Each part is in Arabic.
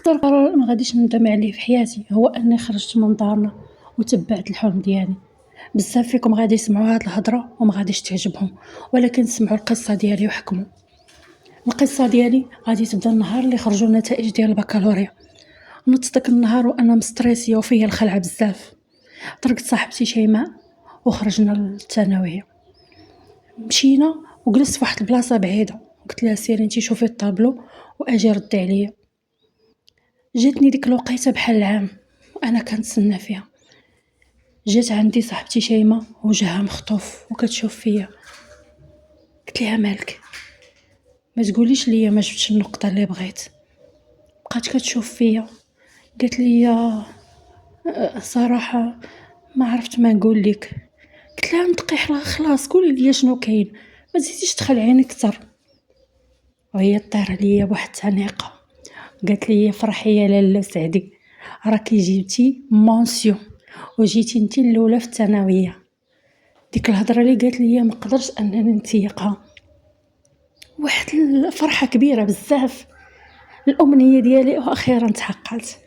أكتر قرار ما غاديش نندم عليه في حياتي هو أني خرجت من دارنا وتبعت الحلم ديالي. بزاف فيكم غادي يسمعوا هاد الهضرة وما غاديش تعجبهم، ولكن سمعوا القصة ديالي وحكموا. القصة ديالي غادي تبدا النهار اللي خرجوا النتائج ديال البكالوريا. نضت داك النهار وانا مستريسيه وفيا الخلعه بزاف. طرقت صاحبتي شيماء وخرجنا للثانويه. مشينا وجلست في واحد البلاصه بعيده، قلت لها سيري انتي شوفي الطابلو واجي ردي عليا. جاتني ديك الوقيته بحال العام وانا كنتسنى فيها. جات عندي صاحبتي شيماء وجهها مخطوف وكتشوف فيا. قلت لها مالك؟ ما تقوليش ليا ما جبتش النقطه اللي بغيت. بقات كتشوف فيا، قالت لي صراحه ما عرفت ما نقول لك. قلت لها نطقي خلاص قولي لي شنو كاين، ما تزيديش تخلعيني اكثر. وهي طار عليا بواحد التنيقه، قالت لي فرحي يا لاله سعدي، راكي جبتي مونسيون وجيتي انت الاولى في الثانويه. ديك الهضره اللي قالت لي ما قدرش انني نتيقها، واحد الفرحه كبيره بزاف. الامنيه ديالي واخيرا تحققت.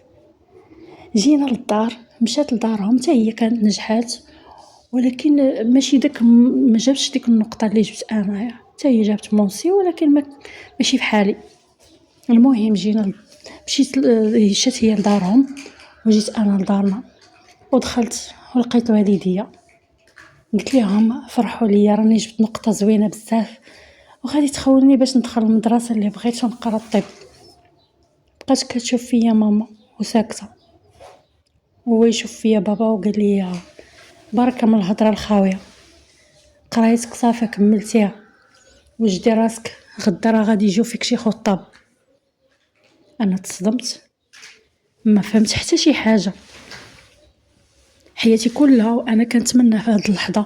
جينا للدار، مشات لدارهم حتى هي كانت نجحات، ولكن ماشي داك ما جابش ديك النقطه اللي جبت انايا. حتى هي جابت مونسي ولكن ماشي بحالي. المهم جينا مشيت مشات هي لدارهم وجيت انا لدارنا ودخلت ولقيت والديا. قلت لهم فرحوا لي راني جبت نقطه زوينه بزاف وغادي تخولني باش ندخل المدرسه اللي بغيت ونقرا الطب. بقات كتشوف فيا ماما وساكته، هو يشوف فيا بابا وقال لي بركه من الهضره الخاويه، قرايتك صافي كملتيها وجدي راسك غدا راه غادي يجيو فيك شي خطاب. انا تصدمت، ما فهمت حتى شي حاجه. حياتي كلها وانا كنتمنى في هذه اللحظه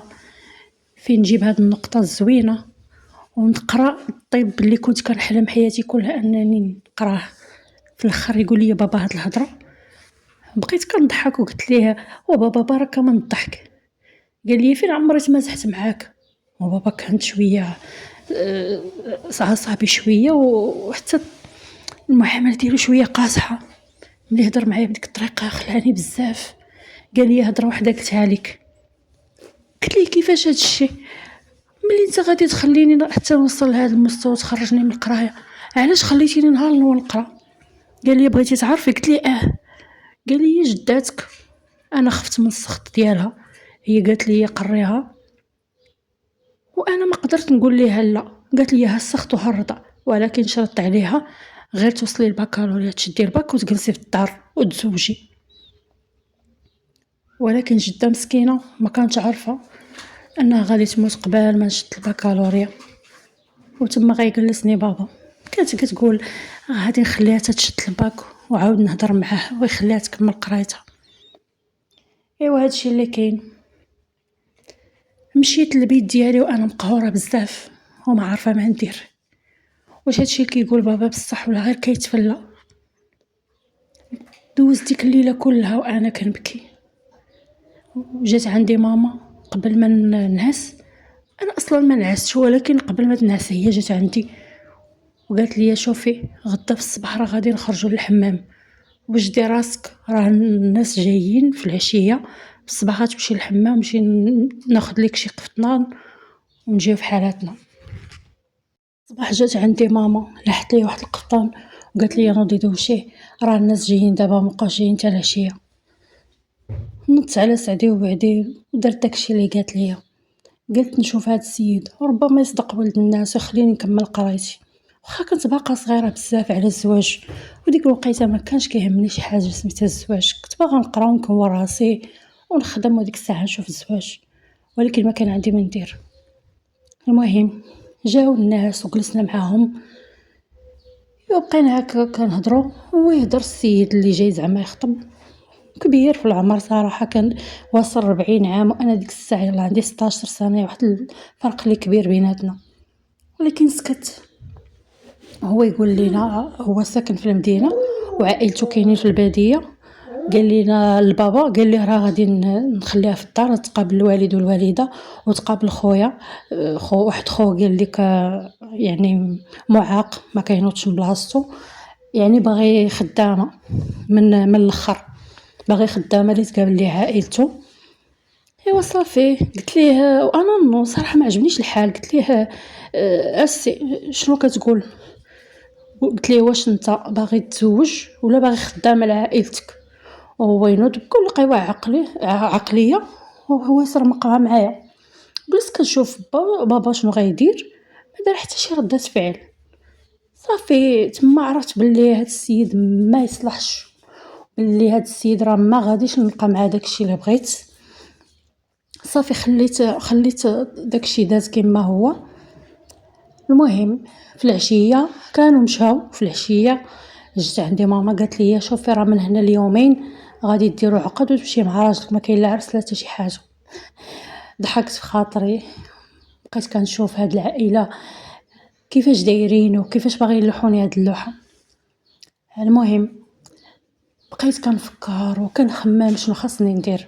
فين نجيب هذه النقطه الزوينه ونقرا الطب اللي كنت كنحلم حياتي كلها انني نقراه. في الاخر يقول لي بابا هذه الهضره. بقيت كنضحك وقلت ليه وبابا بركه من الضحك. قال لي فين عمري تمازحت معاك. وبابا كانت شويه صعصابي شويه وحتى المعامله ديالو شويه قاصحه. ملي هضر معايا بديك الطريقه خلاني بزاف. قال لي هضره وحده قلتها لك. قلت لي كيفاش هذا الشيء؟ ملي انت غادي تخليني حتى نوصل لهذا المستوى وتخرجني من القرايه، علاش خليتيني نهار الاول نقرا؟ قال لي بغيتي تعرفي؟ قلت لي قال لي جداتك. انا خفت من السخط ديالها، هي قالت لي قريها وانا ما قدرت نقول ليها لا. قالت لي ها السخط وها الرضا، ولكن شرطت عليها غير توصلي البكالوريا تشدي الباك وتجلسي في الدار وتزوجي. ولكن جده مسكينه ما كانتش عارفه انها غادي تموت قبل ما نشد البكالوريا، وتما غيجلسني بابا. كانت كتقول غادي نخليها تشد الباك وعاود نهضر معاه ويخليها تكمل قرايتها. ايوا هادشي اللي كاين. مشيت للبيت ديالي وانا مقهوره بزاف وما عارفه ما ندير. واش هادشي اللي كيقول بابا بصح ولا غير كيتفلى؟ دوزت ديك الليله كلها وانا كنبكي. وجات عندي ماما قبل ما نعس. انا اصلا ما نعستش، ولكن قبل ما تنعس هي جات عندي وقالت لي شوفي غدا في الصباح راه غادي نخرجوا للحمام، وجدي راسك راه الناس جايين في العشيه، في الصباح غتمشي للحمام نمشي ناخذ لك شي قفطنان ونجيو في حالاتنا. الصباح جات عندي ماما لاحت لي واحد القفطان وقالت لي نوضي دوشيه، راه الناس جايين دابا مابقاوش جايين حتى العشيه. نضت على سعدي وبعدي ودرت داكشي اللي قالت لي. قلت نشوف هذا السيد ربما يصدق ولد الناس ويخليني نكمل قرايتي، واخا كنت باقا صغيره بزاف على الزواج. وديك الوقيته ما كانش كيهمني شي حاجه سميتها الزواج، كنت باغا نقرا ونكون راسي ونخدم وديك الساعه نشوف الزواج، ولكن ما كان عندي ما ندير. المهم جاو الناس وجلسنا معاهم وبقينا هكا كنهضروا ويهضر السيد اللي جاي زعما يخطب، كبير في العمر صراحه، كان واصل 40 عام وانا ديك الساعه يلاه عندي 16 سنه، واحد الفرق اللي كبير بيناتنا. ولكن سكت. هو يقول لنا هو ساكن في المدينه وعائلته كاينين في الباديه. قال لنا البابا قال لي راه غادي نخليها في الدار تقابل الوالد والوالده وتقابل خويا. واحد خو قال لك يعني معاق ما كاينوش من بلاصتو، يعني باغي خدامة من الاخر، باغي خدامة اللي تقابل ليها عائلته. ايوا صافي قلت ليه وانا صراحة ما عجبنيش الحال، قلت ليه اسي شنو كتقول؟ قلت ليه واش انت باغي تزوج ولا باغي خدامة لعائلتك؟ وهو ينوض بكل قوى عقلية وهو يسرمقها معايا. جلست كنشوف بابا شنو غيدير، ما دار حتى شي ردة فعل. صافي تما عرفت بلي هاد السيد ما يصلحش، بلي هاد السيد راه ما غاديش نلقى مع داكشي اللي بغيت. صافي خليت داكشي داز كما هو. المهم في العشيه كانوا مشاو، في العشيه جيت عندي ماما قالت لي شوفي راه من هنا اليومين غادي ديروا عقد وتمشي مع راجلك، ما كاين لا عرس لا حتى شي حاجه. ضحكت في خاطري، بقيت كنشوف هاد العائله كيفاش دايرين وكيفاش باغيين يلوحوني هاد اللوحه. المهم بقيت كنفكر وكنخمم شنو خاصني ندير.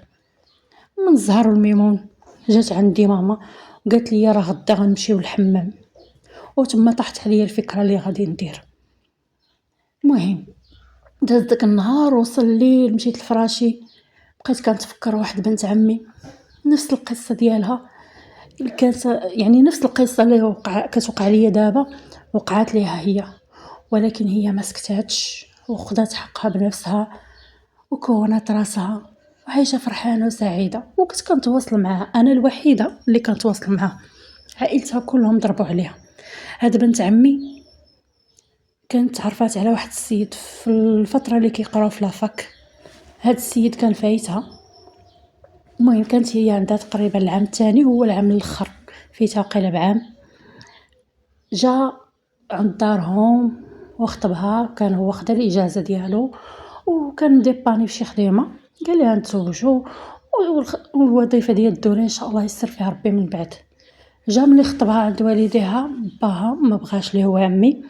من الزهر والميمون جات عندي ماما وقالت لي راه غدا غنمشيو للحمام، وتما طاحت عليا الفكره اللي غادي ندير. المهم داز داك النهار وصل الليل، مشيت لفراشي بقيت كنتفكر واحد بنت عمي نفس القصه ديالها، كانت يعني نفس القصه اللي كتوقع ليا دابا وقعت ليها هي، ولكن هي ما سكتاتش وخدات حقها بنفسها وكونت راسها وعايشه فرحانه وسعيده. وكنت كنتواصل معها، انا الوحيده اللي كنتواصل معها، عائلتها كلهم ضربوا عليها. هاد بنت عمي كانت عرفات على واحد السيد في الفتره اللي كيقراو في لافاك. هاد السيد كان فايتها. المهم كانت هي عندها تقريبا العام الثاني هو العام الاخر، فايتها قيله بعام. جا عند دارهم وخطبها، كان هو خدا الاجازه ديالو وكان ديباني في شي خدمه، قال لها نتزوجوا والوظيفه ديال الدوله ان شاء الله يسر فيها ربي من بعد. جا ملي خطبها عند والديها، باها ما بغاش ليه هو عمي،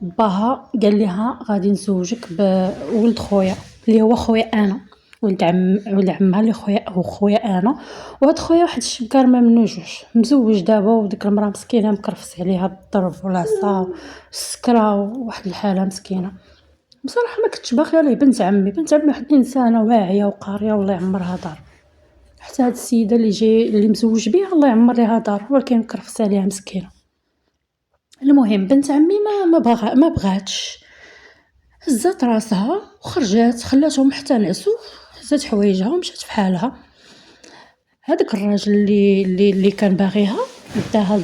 باها قال لها غادي نزوجك بولد خويا اللي هو خويا انا، ولد عمها اللي خويا انا. وهاد خويا واحد الشبكار ما منو جوج، مزوج دابا وديك المراه مسكينه مكرفس عليها بالضرب والعصا والسكره وواحد الحاله مسكينه. بصراحه ما كنتش باغيه ليه بنت عمي، بنت عمي واحد الانسانه واعيه وقاريه والله يعمرها دار. حتى هاد السيده اللي مزوج بها الله يعمر ليها دار، ولكن مكرفس عليها مسكينه. المهم بنت عمي ما بغاتش، هزات راسها وخرجات خلاتهم حتى نعسو، هزات حوايجها ومشات في حالها. هذاك الراجل اللي كان باغيها داها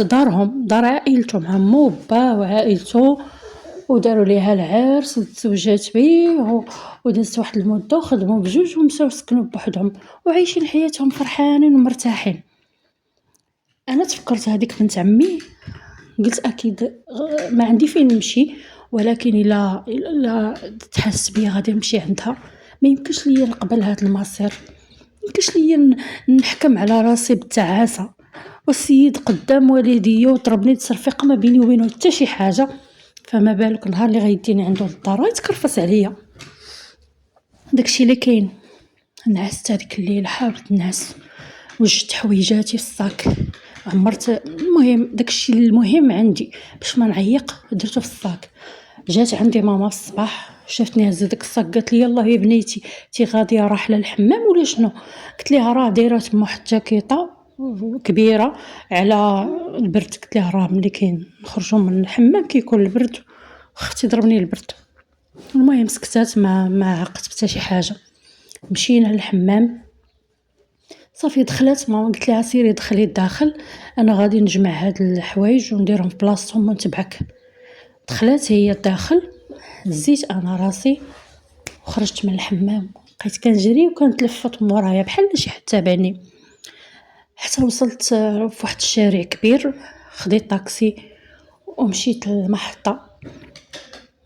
دارهم، دار عائلتهم، عمو وباه وعائلته، وداروا ليها العرس وتزوجات بيه ودازت واحد المده وخدموا بجوج ومشاو سكنوا بوحدهم وعايشين حياتهم فرحانين ومرتاحين. انا تفكرت هذيك بنت عمي، قلت اكيد ما عندي فين نمشي، ولكن الا تحس بيا غادي نمشي عندها. ما يمكنش ليا نقبل هذا المصير، ما يمكنش ليا نحكم على راسي بالتعاسه، والسيد قدام والديا وضربني تصرفيق ما بيني وبينه حتى شي حاجه، فما بالك نهار اللي غيديني عنده للدار يتكرفس عليا. داكشي اللي كاين. نعست هذيك الليله، حاولت نعس وجدت حويجاتي في الصاك عمرت. المهم داكشي المهم عندي باش ما نعيق درته في الصاك. جات عندي ماما في الصباح شافتني هزه داك الصاك قالت لي يلاه يا بنيتي تي غاديه راحله للحمام ولا شنو؟ قلت لها راه دايره تما واحد الجاكيطه كبيره على البرد. قلت لها راه ملي كنخرجوا من الحمام كيكون البرد، اختي ضربني البرد. المهم سكتات ما عقدت حتى شي حاجه. مشينا للحمام، صافي دخلت ماما قلت لها سيري دخلي الداخل، انا غادي نجمع هاد الحوايج ونديرهم في بلاصتهم ونتبعك. دخلت هي الداخل، هزيت انا راسي وخرجت من الحمام، بقيت كنجري وكنتلفت مورايا بحال شي حد تابعني، حتى وصلت في واحد الشارع كبير. خديت طاكسي ومشيت للمحطه.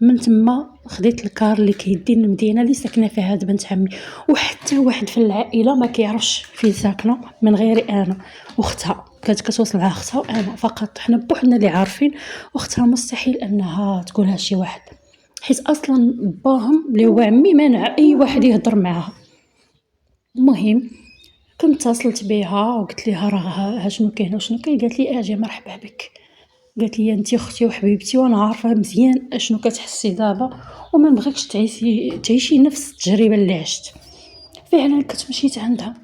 من تما خديت الكار اللي كيديني للمدينه اللي ساكنه فيها هاد بنت عمي، وحتى واحد في العائله ما كيعرفش فين ساكنه من غيري انا واختها. كانت كتوصل مع اختها وانا فقط، حنا بوحدنا اللي عارفين، واختها مستحيل انها تقولها شي واحد، حيت اصلا باهم اللي هو عمي مانع اي واحد يهضر معاها. المهم كنت اتصلت بها وقلت لها راه ها شنو كاين وشنو كاين، قالت لي اجي مرحبا بك. قالت لي أنتِ أختي وحبيبتي وأنا عارفة مزيان أشنو كتحسي دابا وما نبغيكش تعيشي نفس التجربة اللي عشت. فعلًا كنت مشيت عندها،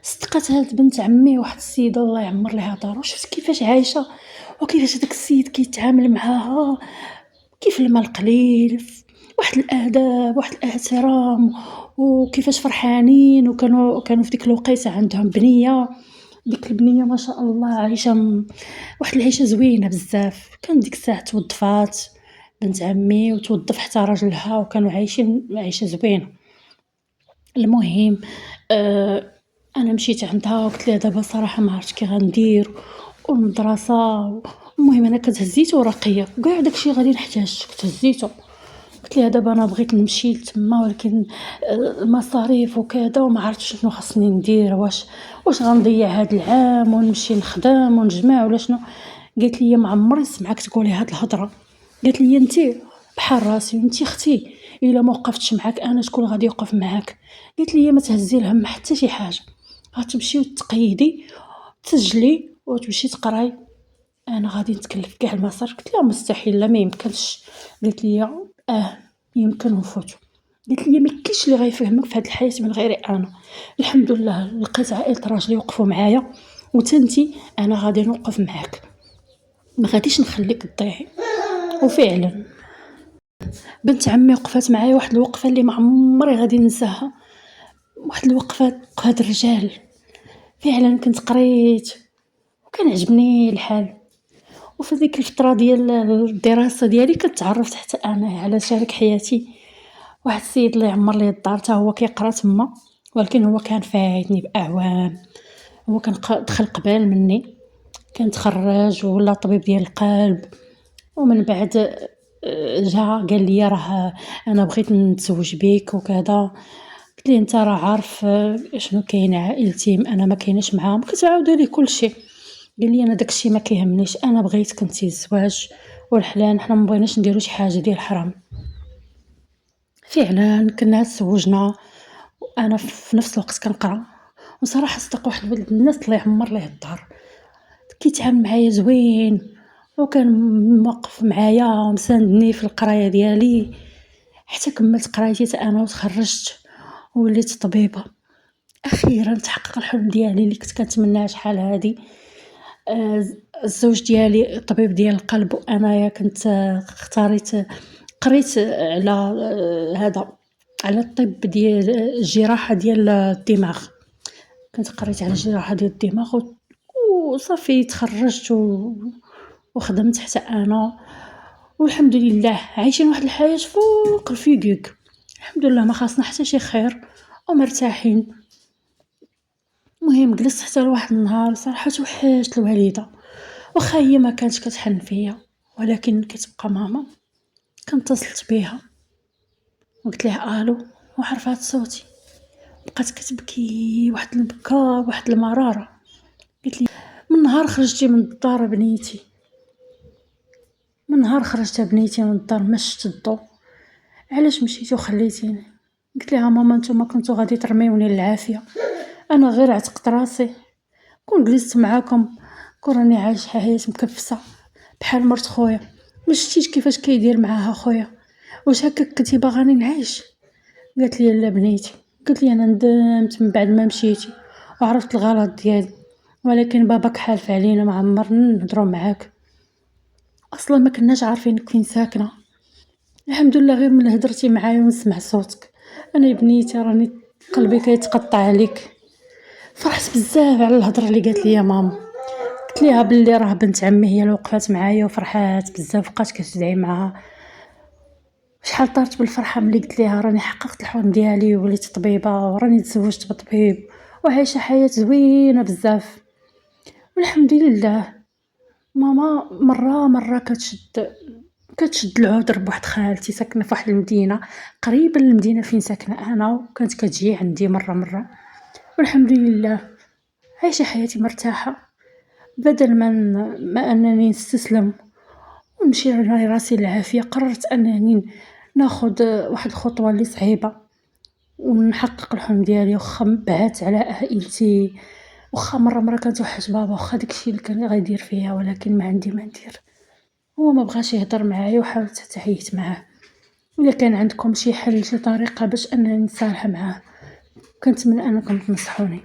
صدقات هاد بنت عمي واحد السيدة الله يعمر ليها دارها، وشفت كيفاش عايشة وكيفاش هداك السيد كيتعامل معاها كيف الماء القليل، واحد الآداب واحد الاحترام، وكيفاش فرحانين وكانوا في ديك الوقيتة عندهم بنية، ديك البنية ما شاء الله عايشة واحد العيشة زوينة بزاف، كانت ديك الساعة توظفات بنت عمي وتوظف حتى راجلها وكانوا عايشين عيشة زوينة. المهم أنا مشيت عندها وقلت ليها دابا صراحة ما عرفتش كي غندير والمدرسة المهم أنا كنت هزيتو ورقية وكاع داكشي غادي نحتاج كنت هزيتو، قلت ليها دابا أنا بغيت نمشي لتما ولكن المصاريف وكذا وما عرفتش شنو خاصني ندير، واش غنضيع هاد العام ونمشي نخدم ونجمع ولا شنو، قالت لي ما عمري نسمعك تقولي هاد الهضرة، قالت لي نتي بحال راسي ونتي اختي إلا ما وقفتش معاك أنا شكون غادي يوقف معاك، قالت لي ما تهزي الهم حتى شي حاجة، غتمشي وتقيدي تسجلي وتمشي تقراي، أنا غادي نتكلف كاع المصاريف، قلت لها مستحيل لا ما يمكنش، قالت لي يمكن ونفوتو، قالت لي ما كاينش اللي غيفهمك في هاد الحياة من غيري أنا، الحمد لله لقيت عائلة راجلي وقفوا معايا وتنتي أنا غادي نوقف معاك ما غاديش نخليك تضيعي. وفعلا بنت عمي وقفات معايا واحد الوقفة اللي ما عمري غادي ننساها، واحد الوقفة وقف هاد الرجال، فعلا كنت قريت وكان عجبني الحال، وفي ديك الفترة ديال الدراسة ديالي كنت حتى أنا على شريك حياتي واحد السيد الله يعمر ليه الدار حتى هو كيقرا تما، ولكن هو كان فايتني بأعوام، هو كان دخل قبال مني، كان تخرج ولا طبيب ديال القلب، ومن بعد جا قال لي راه أنا بغيت نتزوج بيك وكذا، قلت ليه أنت راه عارف شنو كاين عائلتي أنا ما كايناش معاهم، كتعاود ليه كلشي، قال لي أنا داكشي ما كيهمنيش أنا بغيتك أنتِ الزواج والحلال حنا ما بغيناش نديرو شي حاجة ديال الحرام. فعلا كنا تزوجنا وأنا في نفس الوقت كنقرا، وصراحة صدق واحد الولد الناس الله يعمر ليه الدار، كيتعامل معايا زوين وكان موقف معايا ومساندني في القراية ديالي، حتى كملت قرايتي حتى أنا وتخرجت ووليت طبيبة، أخيرا تحقق الحلم ديالي اللي كنت كنتمناه شحال هادي. الزوج ديالي طبيب ديال القلب وأنايا كنت قريت على هذا على الطب ديال الجراحة ديال الدماغ، كنت قريت على الجراحة ديال الدماغ وصافي تخرجت وخدمت حتى أنا والحمد لله عايشين واحد الحياة فوق الفيقيق، الحمد لله ما خاصنا حتى شي خير ومرتاحين. المهم جلست حتى لواحد النهار صراحة توحشت الوالدة، واخا هي ما كانتش كتحن فيا ولكن كتبقى ماما، كنت اتصلت بيها وقلت لها الو وعرفات صوتي، بقات كتبكي واحد البكا واحد المرارة، قلت لي من نهار خرجتي من الدار بنيتي، من نهار خرجت بنيتي من الدار ما شفت الضو، علاش مشيتي وخليتيني؟ قلت لها ماما نتوما كنتو غادي ترميوني للعافية، انا غير عتقت راسي كون جلست معاكم كون راني عايشه حياة مكفسه بحال مرت خويا، ما شفتيش كيفاش كيدير معاها خويا، واش هكاك كنتي باغاني نعيش؟ قالت لي لا بنيتي، قلت لي انا ندمت من بعد ما مشيتي وعرفت الغلط ديالي، ولكن باباك حالف علينا ما عمرنا نهضروا معاك، اصلا ما كناش عارفينك فين ساكنه، الحمد لله غير من هضرتي معايا ونسمع صوتك انا يا بنيتي راني قلبي كيتقطع عليك. فرحت بزاف على الهضره اللي قالت لي يا ماما، قلت ليها بلي راه بنت عمي هي اللي وقفات معايا وفرحات بزاف بقات كتدعي معاها، شحال طارت بالفرحه ملي قلت ليها راني حققت الحلم ديالي ووليت طبيبه وراني تزوجت بطبيب وعايشه حياه زوينه بزاف والحمد لله. ماما مره كتشد العذر بواحد خالتي ساكنه في واحد المدينه قريبه للمدينه فين ساكنه انا، وكانت كتجي عندي مره والحمد لله عايشه حياتي مرتاحه، بدل ما أنني نستسلم ونمشي نرمي راسي للعافية، قررت أنني ناخد واحد الخطوة اللي صعيبة ونحقق الحلم ديالي، واخا بعدت على عائلتي واخا مرة كنتوحش بابا واخا داكشي اللي كان غيدير فيا ولكن ما عندي ما ندير، هو ما بغاش يهضر معايا وحاولت حتى عيّيت معاه، إلا كان عندكم شي حل شي طريقة باش أنني نتصالح معاه كنتمنى أنكم تنصحوني.